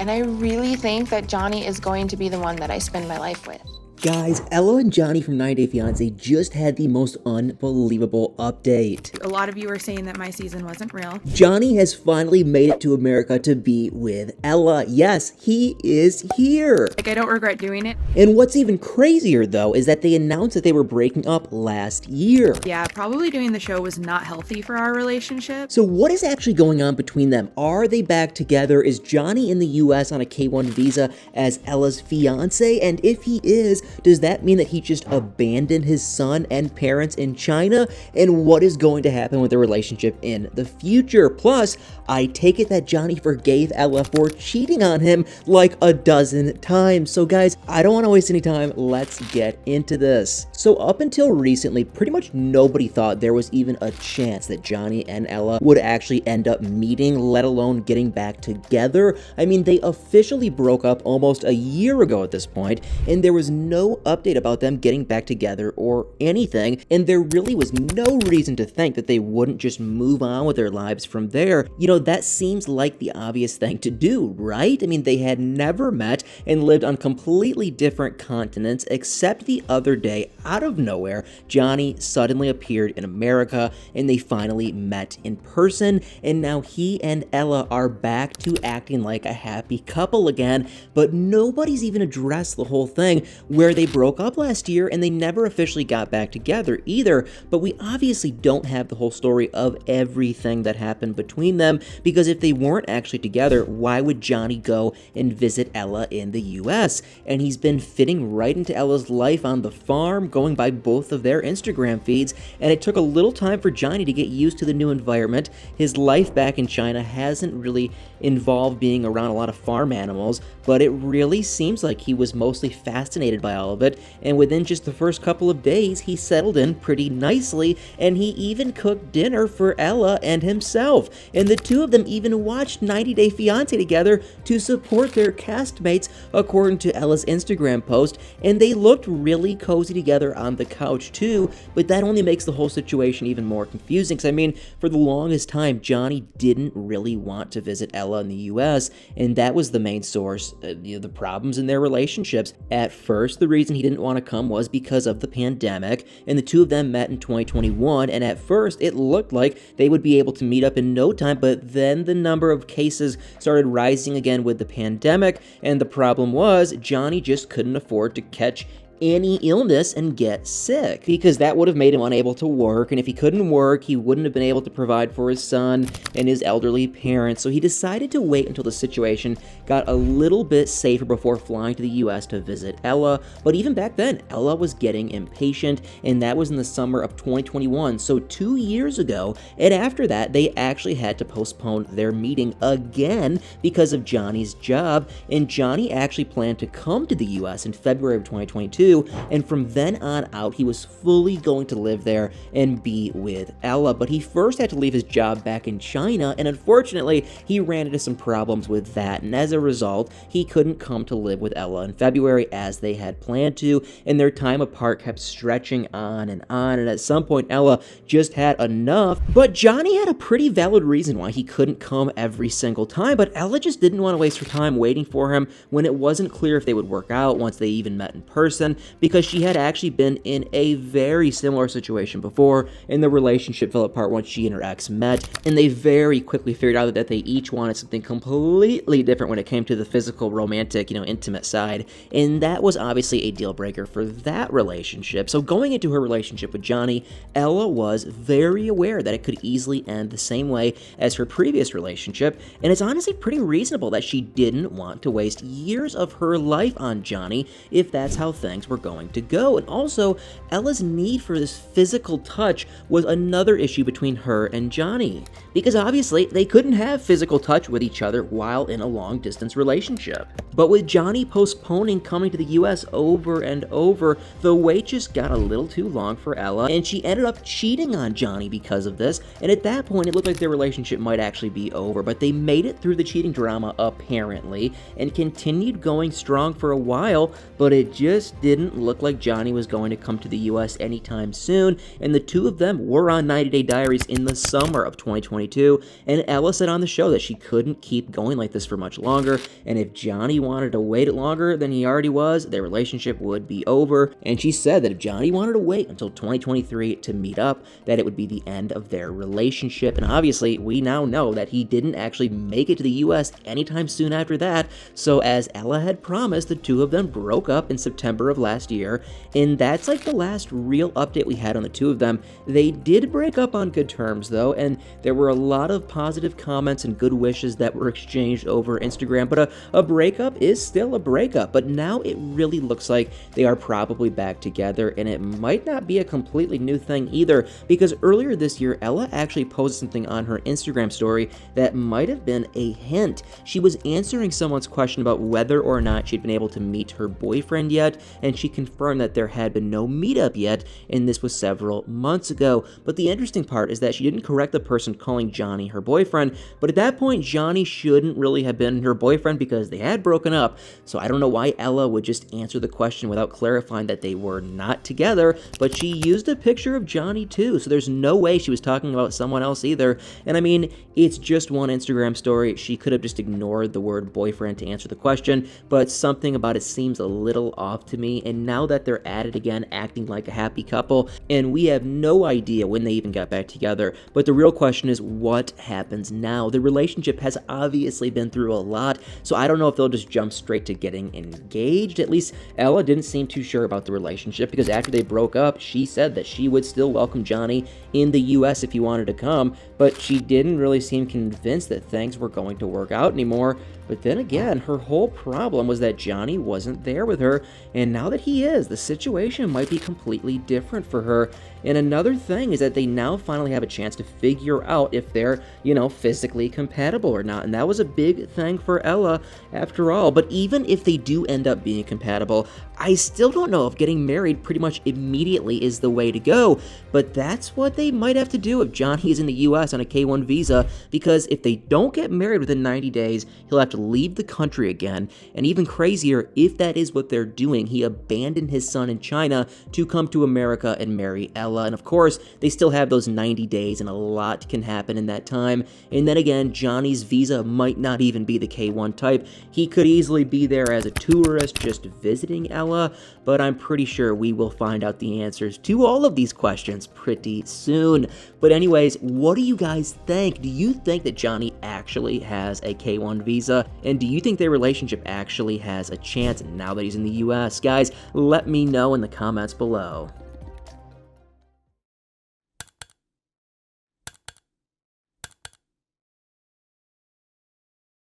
And I really think that Johnny is going to be the one that I spend my life with. Guys, Ella and Johnny from 90 Day Fiance just had the most unbelievable update. A lot of you are saying that my season wasn't real. Johnny has finally made it to America to be with Ella. Yes, he is here. Like, I don't regret doing it. And what's even crazier, though, is that they announced that they were breaking up last year. Yeah, probably doing the show was not healthy for our relationship. So what is actually going on between them? Are they back together? Is Johnny in the US on a K-1 visa as Ella's fiance? And if he is, does that mean that he just abandoned his son and parents in China? And what is going to happen with their relationship in the future? Plus, I take it that Johnny forgave Ella for cheating on him like a dozen times. So guys, I don't want to waste any time. Let's get into this. So up until recently, pretty much nobody thought there was even a chance that Johnny and Ella would actually end up meeting, let alone getting back together. I mean, they officially broke up almost a year ago at this point, and there was no update about them getting back together or anything, and there really was no reason to think that they wouldn't just move on with their lives from there. You know, that seems like the obvious thing to do, right? I mean, they had never met and lived on completely different continents, except the other day, out of nowhere, Johnny suddenly appeared in America, and they finally met in person, and now he and Ella are back to acting like a happy couple again, but nobody's even addressed the whole thing where they broke up last year and they never officially got back together either. But we obviously don't have the whole story of everything that happened between them, because if they weren't actually together, why would Johnny go and visit Ella in the US? And he's been fitting right into Ella's life on the farm, going by both of their Instagram feeds, and it took a little time for Johnny to get used to the new environment. His life back in China hasn't really involved being around a lot of farm animals, but it really seems like he was mostly fascinated by all of it, and within just the first couple of days, he settled in pretty nicely, and he even cooked dinner for Ella and himself, and the two of them even watched 90 Day Fiance together to support their castmates, according to Ella's Instagram post, and they looked really cozy together on the couch too, but that only makes the whole situation even more confusing, because I mean, for the longest time, Johnny didn't really want to visit Ella in the US, and that was the main source of the problems in their relationships. At first, the reason he didn't want to come was because of the pandemic, and the two of them met in 2021, and at first it looked like they would be able to meet up in no time, but then the number of cases started rising again with the pandemic, and the problem was Johnny just couldn't afford to catch any illness and get sick, because that would have made him unable to work, and if he couldn't work, he wouldn't have been able to provide for his son and his elderly parents. So he decided to wait until the situation got a little bit safer before flying to the US to visit Ella. But even back then, Ella was getting impatient, and that was in the summer of 2021, so 2 years ago. And after that, they actually had to postpone their meeting again because of Johnny's job, and Johnny actually planned to come to the US in February of 2022, and from then on out, he was fully going to live there and be with Ella. But he first had to leave his job back in China, and unfortunately, he ran into some problems with that, and as a result, he couldn't come to live with Ella in February as they had planned to, and their time apart kept stretching on, and at some point, Ella just had enough. But Johnny had a pretty valid reason why he couldn't come every single time, but Ella just didn't want to waste her time waiting for him when it wasn't clear if they would work out once they even met in person, because she had actually been in a very similar situation before, and the relationship fell apart once she and her ex met, and they very quickly figured out that they each wanted something completely different when it came to the physical, romantic, intimate side, and that was obviously a deal breaker for that relationship. So going into her relationship with Johnny, Ella was very aware that it could easily end the same way as her previous relationship, and it's honestly pretty reasonable that she didn't want to waste years of her life on Johnny if that's how things were going to go. And also, Ella's need for this physical touch was another issue between her and Johnny, because obviously they couldn't have physical touch with each other while in a long-distance relationship. But with Johnny postponing coming to the US over and over, the wait just got a little too long for Ella, and she ended up cheating on Johnny because of this, and at that point it looked like their relationship might actually be over, but they made it through the cheating drama apparently, and continued going strong for a while, but it just didn't didn't look like Johnny was going to come to the US anytime soon, and the two of them were on 90 Day Diaries in the summer of 2022, and Ella said on the show that she couldn't keep going like this for much longer, and if Johnny wanted to wait longer than he already was, their relationship would be over, and she said that if Johnny wanted to wait until 2023 to meet up, that it would be the end of their relationship. And obviously, we now know that he didn't actually make it to the US anytime soon after that, so as Ella had promised, the two of them broke up in September of last year, and that's like the last real update we had on the two of them. They did break up on good terms though, and there were a lot of positive comments and good wishes that were exchanged over Instagram, but a breakup is still a breakup. But now it really looks like they are probably back together, and it might not be a completely new thing either, because earlier this year, Ella actually posted something on her Instagram story that might have been a hint. She was answering someone's question about whether or not she'd been able to meet her boyfriend yet, and she confirmed that there had been no meetup yet, and this was several months ago. But the interesting part is that she didn't correct the person calling Johnny her boyfriend, but at that point, Johnny shouldn't really have been her boyfriend because they had broken up, so I don't know why Ella would just answer the question without clarifying that they were not together, but she used a picture of Johnny too, so there's no way she was talking about someone else either. And I mean, it's just one Instagram story. She could have just ignored the word boyfriend to answer the question, but something about it seems a little off to me, and now that they're at it again, acting like a happy couple, and we have no idea when they even got back together, but the real question is what happens now? The relationship has obviously been through a lot, so I don't know if they'll just jump straight to getting engaged. At least Ella didn't seem too sure about the relationship, because after they broke up, she said that she would still welcome Johnny in the US if he wanted to come, but she didn't really seem convinced that things were going to work out anymore. But then again, her whole problem was that Johnny wasn't there with her, and now that he is, the situation might be completely different for her. And another thing is that they now finally have a chance to figure out if they're, physically compatible or not, and that was a big thing for Ella after all. But even if they do end up being compatible, I still don't know if getting married pretty much immediately is the way to go, but that's what they might have to do if Johnny is in the US on a K-1 visa, because if they don't get married within 90 days, he'll have to leave the country again, and even crazier, if that is what they're doing, he abandoned his son in China to come to America and marry Ella, and of course, they still have those 90 days, and a lot can happen in that time. And then again, Johnny's visa might not even be the K-1 type. He could easily be there as a tourist just visiting Ella, but I'm pretty sure we will find out the answers to all of these questions pretty soon. But anyways, what do you guys think? Do you think that Johnny actually has a K-1 visa? And do you think their relationship actually has a chance now that he's in the US? Guys, let me know in the comments below.